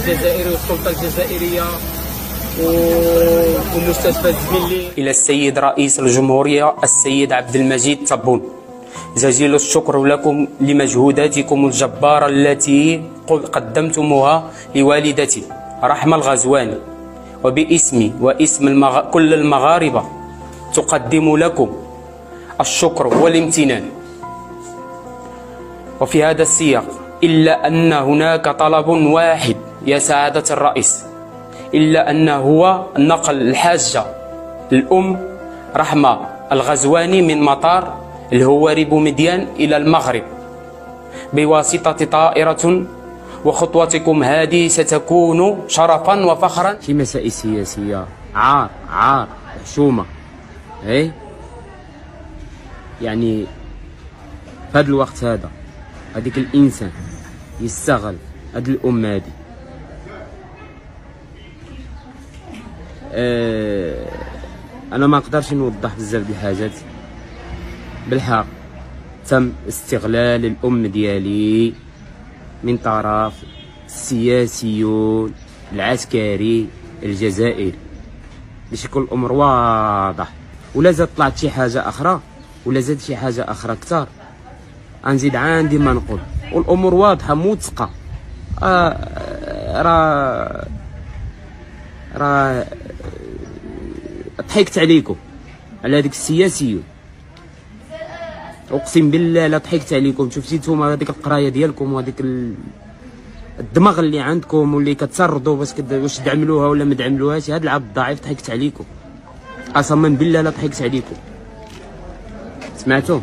الجزائري والسلطة الجزائرية ومستشفى الزميلي. إلى السيد رئيس الجمهورية السيد عبد المجيد تبون، جزيل الشكر لكم لمجهوداتكم الجبارة التي قدمتموها لوالدتي رحمة الغزواني، وباسمي واسم كل المغاربة تقدم لكم الشكر والامتنان. وفي هذا السياق، إلا أن هناك طلب واحد يا سعادة الرئيس، إلا أن هو نقل الحاجة الأم رحمة الغزواني من مطار الهواري بومدين إلى المغرب بواسطة طائرة، وخطوتكم هذه ستكون شرفا وفخرا في مسائل سياسية. عار حشومة. يعني في هذا الوقت هذا هذيك الإنسان يستغل هذه الأم هذه. أنا ما نقدرش نوضح بزاف د الحاجات. بالحق تم استغلال الأم ديالي من طرف السياسيون العسكري الجزائري باش يكون الأمر واضح. ولا زاد طلعت شي حاجة أخرى، ولا زاد شي حاجة أخرى كتار، غنزيد عندي ما نقول. والأمور واضحة موثقة. راه ضحكت عليكم على هذيك السياسيون، اقسم بالله لا ضحكت عليكم. شفتي نتوما هذيك القرايه ديالكم وهذيك الدماغ اللي عندكم واللي كتسردوا واش تعملوها ولا ما تعملوهاش، هذا العبد الضعيف ضحكت عليكم. قسما بالله لا ضحكت عليكم. سمعتوا؟